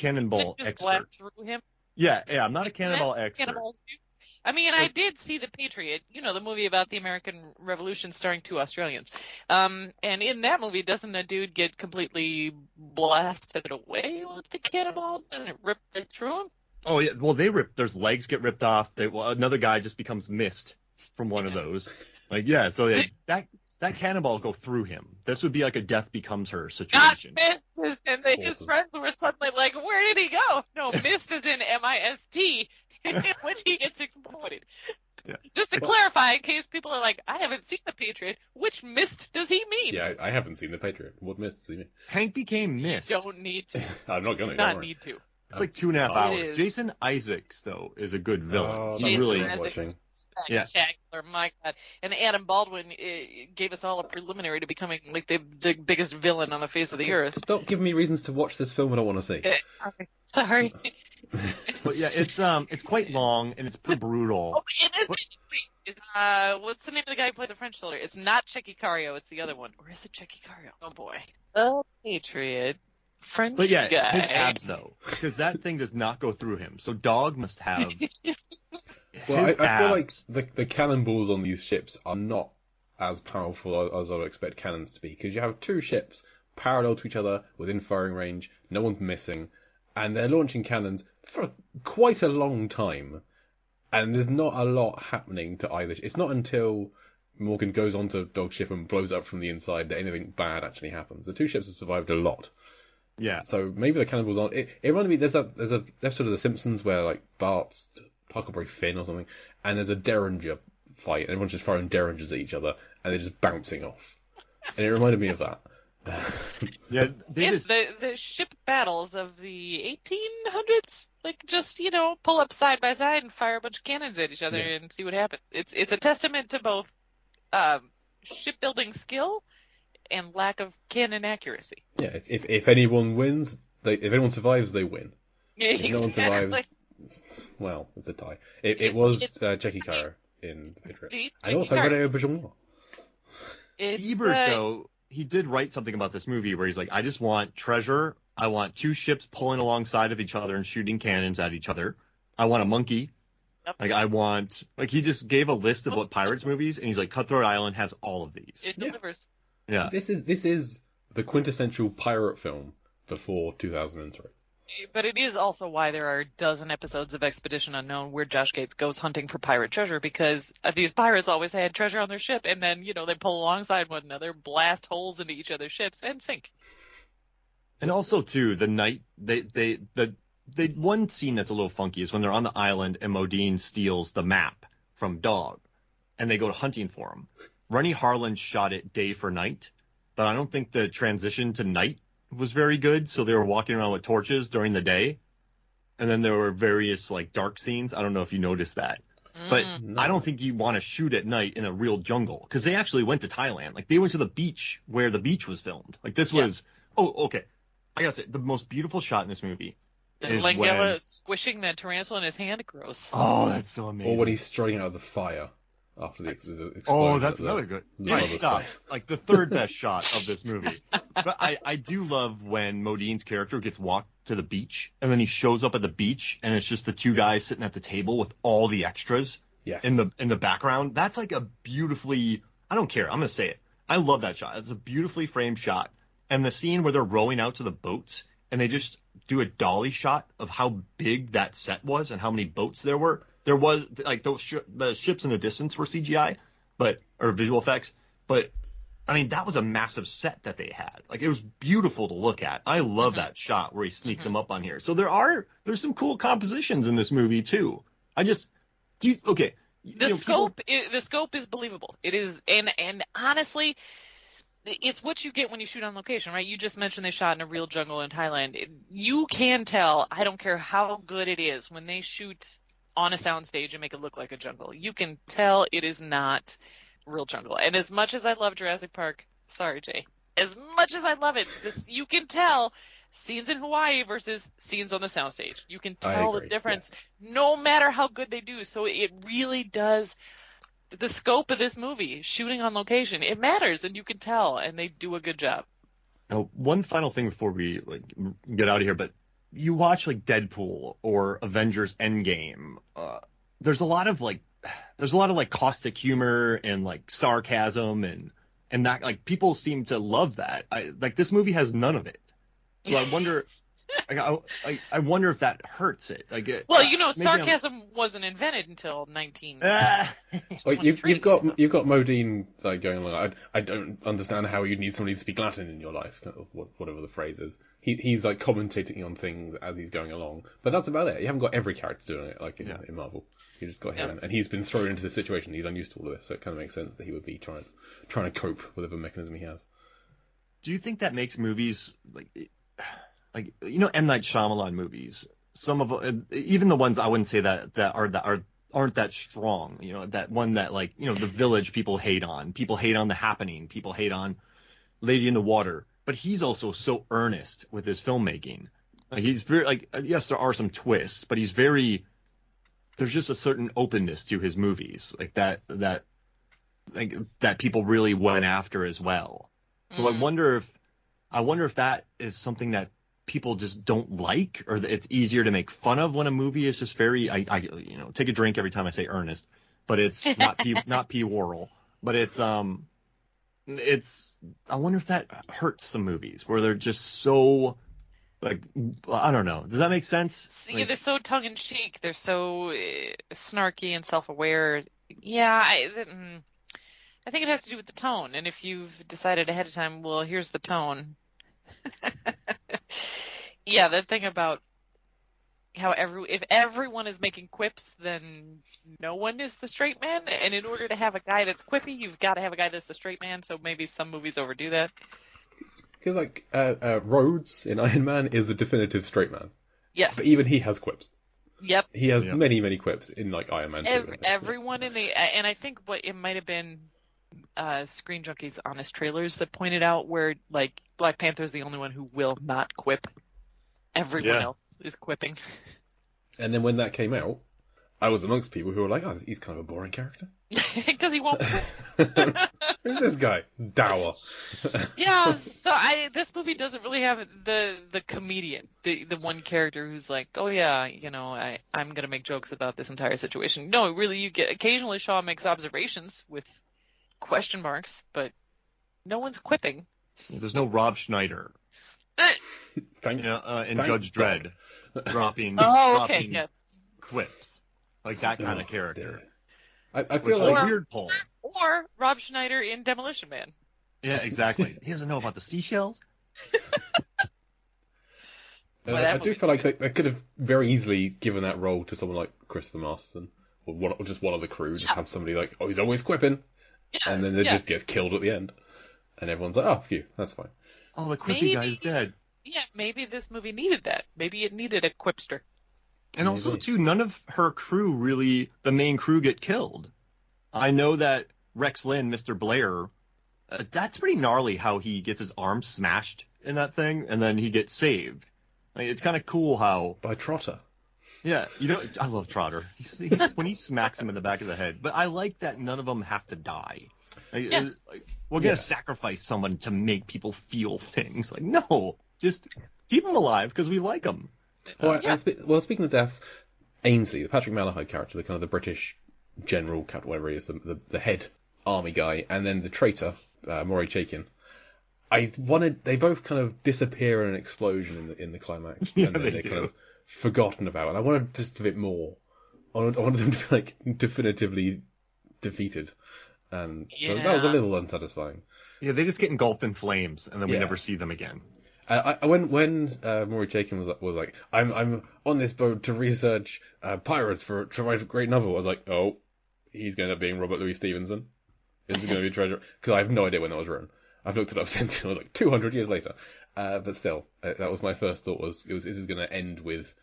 cannonball just expert. blast through him. Yeah, I'm not a cannonball expert. Cannonballs do. I mean, I did see The Patriot, the movie about the American Revolution starring 2 Australians. And in that movie, doesn't a dude get completely blasted away with the cannonball? Doesn't it rip right through him? Oh, yeah. Well, there's legs get ripped off. Another guy just becomes missed from one of those. So that cannonball go through him. This would be like a death becomes her situation. Not missed, and his friends were suddenly like, where did he go? No, missed is in M-I-S-T, when he gets exploded. Yeah. Just to clarify, in case people are like, I haven't seen The Patriot, which mist does he mean? Yeah, I haven't seen The Patriot. What mist does he mean? Hank became mist. You don't need to. I'm not going to. Not need to. It's like 2.5 hours. Jason Isaacs, though, is a good villain. Jason really Isaacs is spectacular, my God. And Adam Baldwin gave us all a preliminary to becoming like the biggest villain on the face of the earth. Stop giving me reasons to watch this film I don't want to see. Sorry. But yeah, it's quite long and it's pretty brutal. Oh, it is. What's the name of the guy who plays the French soldier? It's not Checky Cario, it's the other one. Or is it Checky Cario? Oh boy. The Patriot. French but yeah, guy. his abs though, because that thing does not go through him. So Dog must have. Well, I feel like the cannonballs on these ships are not as powerful as I would expect cannons to be, because you have 2 ships parallel to each other within firing range, no one's missing, and they're launching cannons for quite a long time, and there's not a lot happening to either. It's not until Morgan goes onto Dog's ship and blows up from the inside that anything bad actually happens. The 2 ships have survived a lot. Yeah. So maybe the cannonballs aren't. It reminded me. There's a episode of The Simpsons where like Bart's Huckleberry Finn or something, and there's a Derringer fight, and everyone's just throwing Derringers at each other, and they're just bouncing off. And it reminded me of that. Yeah, the ship battles of the 1800s. Like just pull up side by side and fire a bunch of cannons at each other and see what happens. It's a testament to both shipbuilding skill and lack of cannon accuracy. Yeah, if anyone wins, if anyone survives, they win. If no one survives, well, it's a tie. It was Jackie Cairo in The Patriot. And also René Auberjonois. Ebert, though, he did write something about this movie where he's like, I just want treasure. I want 2 ships pulling alongside of each other and shooting cannons at each other. I want a monkey. Yep. He just gave a list of what pirates movies, and he's like, Cutthroat Island has all of these. It delivers. Yeah. This is the quintessential pirate film before 2003. But it is also why there are a dozen episodes of Expedition Unknown where Josh Gates goes hunting for pirate treasure, because these pirates always had treasure on their ship, and then, they pull alongside one another, blast holes into each other's ships, and sink. And also, too, the night, the one scene that's a little funky is when they're on the island and Modine steals the map from Dog, and they go hunting for him. Renny Harlin shot it day for night, but I don't think the transition to night was very good, so they were walking around with torches during the day, and then there were various dark scenes. I don't know if you noticed that, but I don't think you want to shoot at night in a real jungle, because they actually went to Thailand. They went to the beach where the beach was filmed. This was okay. I gotta say, the most beautiful shot in this movie is Langella squishing that tarantula in his hand. Gross. Oh, that's so amazing. Or when he's strutting out of the fire after the explosion. Oh, that's another good. Right, stop. The third best shot of this movie. But I do love when Modine's character gets walked to the beach, and then he shows up at the beach, and it's just the 2 guys sitting at the table with all the extras in the background. That's a beautifully, I don't care, I'm going to say it. I love that shot. It's a beautifully framed shot. And the scene where they're rowing out to the boats, and they just do a dolly shot of how big that set was and how many boats there were. There was the ships in the distance were CGI, or visual effects, but I mean that was a massive set that they had. It was beautiful to look at. I love that shot where he sneaks him up on here. So there's some cool compositions in this movie too. The scope is believable. It is, and honestly, it's what you get when you shoot on location, right? You just mentioned they shot in a real jungle in Thailand. You can tell. I don't care how good it is when they shoot on a soundstage and make it look like a jungle. You can tell it is not real jungle. And as much as I love Jurassic Park, sorry, Jay, as much as I love it, you can tell scenes in Hawaii versus scenes on the soundstage. You can tell the difference no matter how good they do. So it really does. The scope of this movie, shooting on location, it matters, and you can tell, and they do a good job. Now, one final thing before we get out of here, but you watch like Deadpool or Avengers Endgame, there's a lot of like caustic humor and like sarcasm and that, like, people seem to love that. Like this movie has none of it. So I wonder. I wonder if that hurts it. Like, well, sarcasm wasn't invented until 1923. You've got Modine like going along. I don't understand how you'd need somebody to speak Latin in your life, whatever the phrase is. He's like commentating on things as he's going along, but that's about it. You haven't got every character doing it like in Marvel. You just got him, and he's been thrown into this situation. He's unused to all of this, so it kind of makes sense that he would be trying to cope with whatever mechanism he has. Do you think that makes movies like M. Night Shyamalan movies? Some of even the ones I wouldn't say that aren't that strong. That one that The Village people hate on. People hate on The Happening. People hate on Lady in the Water. But he's also so earnest with his filmmaking. He's very yes, there are some twists, but he's very. There's just a certain openness to his movies, that people really went after as well. So I wonder if that is something that people just don't like, or that it's easier to make fun of when a movie is just very, take a drink every time I say earnest, but it's not P. Worrell, but it's, I wonder if that hurts some movies where they're just so, I don't know. Does that make sense? Yeah, they're so tongue-in-cheek. They're so snarky and self-aware. Yeah, I think it has to do with the tone. And if you've decided ahead of time, well, here's the tone. Yeah, that thing about how if everyone is making quips, then no one is the straight man. And in order to have a guy that's quippy, you've got to have a guy that's the straight man. So maybe some movies overdo that. Because Rhodes in Iron Man is a definitive straight man. Yes. But even he has quips. Yep. He has many, many quips in Iron Man 2. Everyone in and I think it might have been Screen Junkie's Honest Trailers that pointed out where Black Panther's the only one who will not quip. Everyone else is quipping. And then when that came out, I was amongst people who were like, "Oh, he's kind of a boring character." Because he won't quip. Who's this guy? Dour. Yeah, so this movie doesn't really have the comedian, the one character who's like, oh yeah, I'm gonna make jokes about this entire situation. No, really, you get occasionally Shaw makes observations with question marks, but no one's quipping. There's no Rob Schneider. In Judge Dredd, dropping quips, like that kind of character. I feel like Weird Paul. Or Rob Schneider in Demolition Man. Yeah, exactly. He doesn't know about the seashells. I do feel like they could have very easily given that role to someone like Christopher Masterson, or just one of the crew. Just have somebody like, oh, he's always quipping, and then it just gets killed at the end, and everyone's like, oh, phew, that's fine. Oh, the quippy guy's dead. Yeah, maybe this movie needed that. Maybe it needed a quipster. And also, too, none of her crew the main crew get killed. I know that Rex Lynn, Mr. Blair, that's pretty gnarly how he gets his arm smashed in that thing, and then he gets saved. It's kind of cool how... By Trotter. Yeah, I love Trotter. He's when he smacks him in the back of the head. But I like that none of them have to die. We're going to sacrifice someone to make people feel things. No, just keep them alive because we like them. Speaking of deaths, Ainsley, the Patrick Malahide character, the kind of the British general, whatever he is, the head army guy, and then the traitor, Maury Chaykin. They both kind of disappear in an explosion in the climax, and then they're kind of forgotten about. And I wanted just a bit more. I wanted them to be definitively defeated. And so that was a little unsatisfying. Yeah, they just get engulfed in flames, and then we never see them again. When Maury Chaykin was like, I'm on this boat to research pirates to write a great novel, I was like, oh, he's going to end up being Robert Louis Stevenson. This is going to be a treasure. Because I have no idea when that was written. I've looked it up since, and I was like, 200 years later. But still, that was my first thought, this is going to end with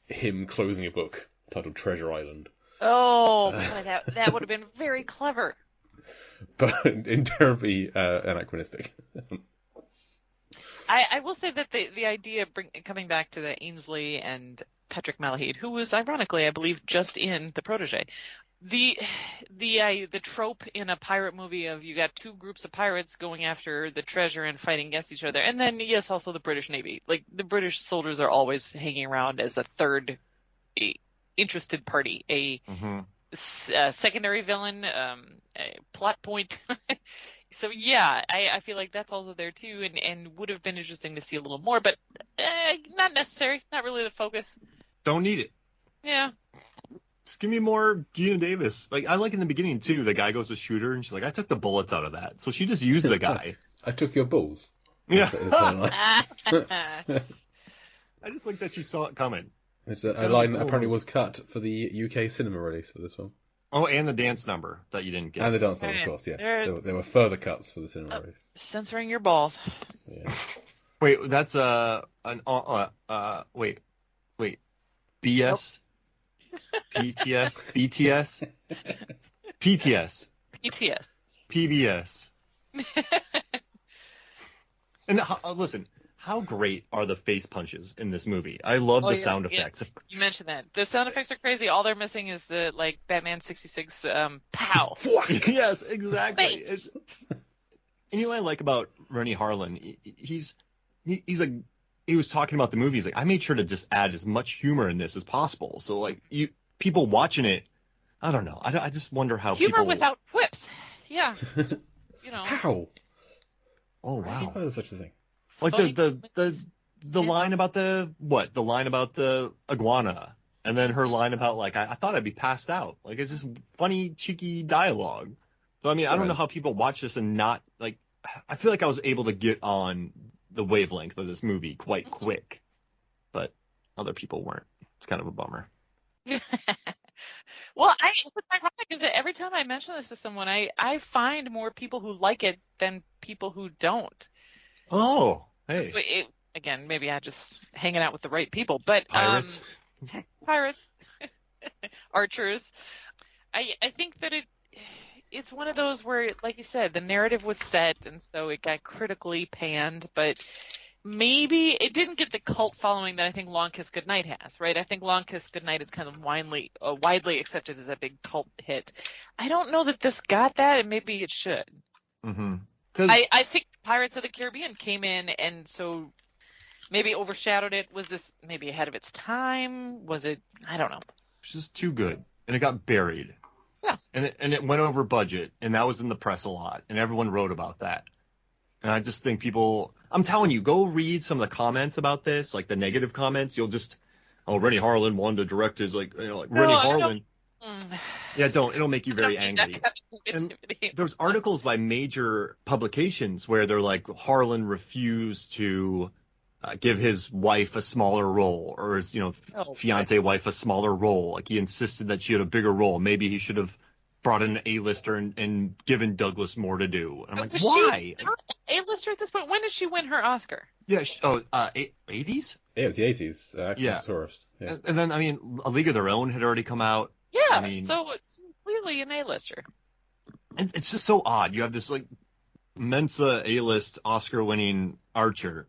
him closing a book titled Treasure Island. Oh, boy, that would have been very clever. But terribly anachronistic. I will say that the idea coming back to the Ainsley and Patrick Malahide, who was ironically, I believe, just in The Protégé, The trope in a pirate movie of you got two groups of pirates going after the treasure and fighting against each other, and then yes, also the British Navy. Like the British soldiers are always hanging around as a third interested party, a secondary villain, a plot point. So yeah, I feel like that's also there too, and would have been interesting to see a little more, but not necessary, not really the focus. Don't need it. Yeah. Just give me more Geena Davis. Like, I like in the beginning, too, the guy goes to shoot her, and she's like, I took the bullets out of that. So she just used the guy. I took your balls. Yeah. I just like that she saw it coming. It's a line that apparently was cut for the UK cinema release for this film. Oh, and the dance number that you didn't get. And the dance number, of course, yes. There were further cuts for the cinema release. Censoring your balls. Yeah. Wait, that's wait. BS? PTS? BTS? PTS? PTS. PBS. And listen, how great are the face punches in this movie? I love the sound effects. Yeah. You mentioned that. The sound effects are crazy. All they're missing is the, like, Batman 66, pow. Yes, exactly. And you know what I like about Renny Harlin? He's like, he was talking about the movie. He's like, I made sure to just add as much humor in this as possible. So, like, people watching it, I don't know. I just wonder how humor people... without quips. Yeah. Just, How? Oh, wow. How is such a thing? Like the line about the line about the iguana, and then her line about, like, I thought I'd be passed out. Like, it's just funny, cheeky dialogue. So, I mean, I don't know how people watch this and not, like, I feel like I was able to get on the wavelength of this movie quite quick, but other people weren't. It's kind of a bummer. Well, what's ironic is that every time I mention this to someone, I find more people who like it than people who don't. Oh, hey. Again, maybe I'm just hanging out with the right people, but pirates, archers. I think that it's one of those where, like you said, the narrative was set, and so it got critically panned, but maybe it didn't get the cult following that I think Long Kiss Goodnight has, right? I think Long Kiss Goodnight is kind of widely accepted as a big cult hit. I don't know that this got that, and maybe it should. Mm-hmm. I think Pirates of the Caribbean came in, and so maybe overshadowed it. Was this maybe ahead of its time? Was it? I don't know. It's just too good, and it got buried. Yeah. And it went over budget, and that was in the press a lot, and everyone wrote about that. And I just think people, I'm telling you, go read some of the comments about this, like the negative comments. You'll just, Renny Harlin wanted to direct his, like, Renny Harlin. Yeah, it'll make you very angry. And there's articles by major publications where they're like, Harlin refused to give his wife a smaller role, or his, fiance wife a smaller role. Like, he insisted that she had a bigger role. Maybe he should have brought in an A-lister and given Douglas more to do. And I'm like, why? A-lister at this point? When did she win her Oscar? Yeah, 80s? Yeah, it was the 80s. Actually, Tourist. Yeah. And then, I mean, A League of Their Own had already come out. Yeah, I mean, so she's clearly an A-lister. And it's just so odd. You have this, like, Mensa A-list Oscar-winning Archer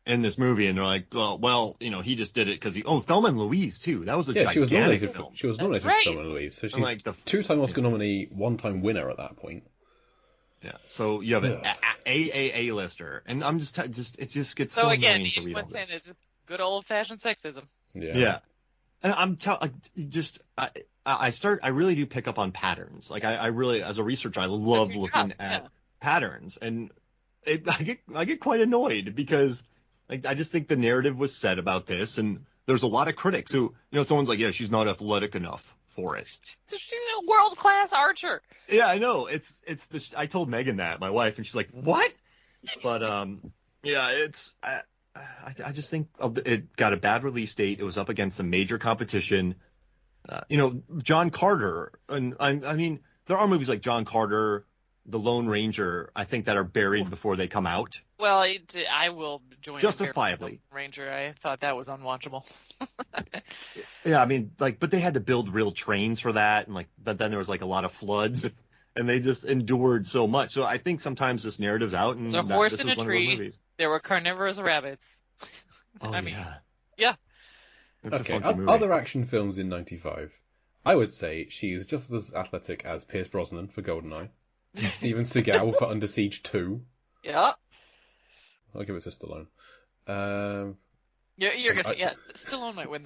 in this movie, and they're like, well, he just did it because Thelma and Louise, too. That was a gigantic film. She was nominated for Thelma and Louise. So she's like the two-time Oscar nominee, one-time winner at that point. Yeah, so you have an A-lister, and I'm just it just gets so annoying to read all this. It's just good old-fashioned sexism. Yeah. And I really do pick up on patterns. Like, I really, as a researcher, I love looking at patterns, and I get quite annoyed because, like, I just think the narrative was set about this, and there's a lot of critics who, someone's like, yeah, she's not athletic enough for it. She's a world-class archer. Yeah, I know. I told Megan that, my wife, and she's like, what? But I just think it got a bad release date. It was up against some major competition. John Carter, and I mean, there are movies like John Carter, The Lone Ranger, I think, that are buried before they come out. Well, I will join justifiably. Ranger. I thought that was unwatchable. Yeah, I mean, like, but they had to build real trains for that, and but then there was like a lot of floods, and they just endured so much. So I think sometimes this narrative's out, and the horse in a tree. There were carnivorous rabbits. Oh, yeah. Okay, other action films in '95. I would say she is just as athletic as Pierce Brosnan for GoldenEye, Steven Seagal for Under Siege 2. Yeah. I'll give it to Stallone. You're gonna, Stallone might win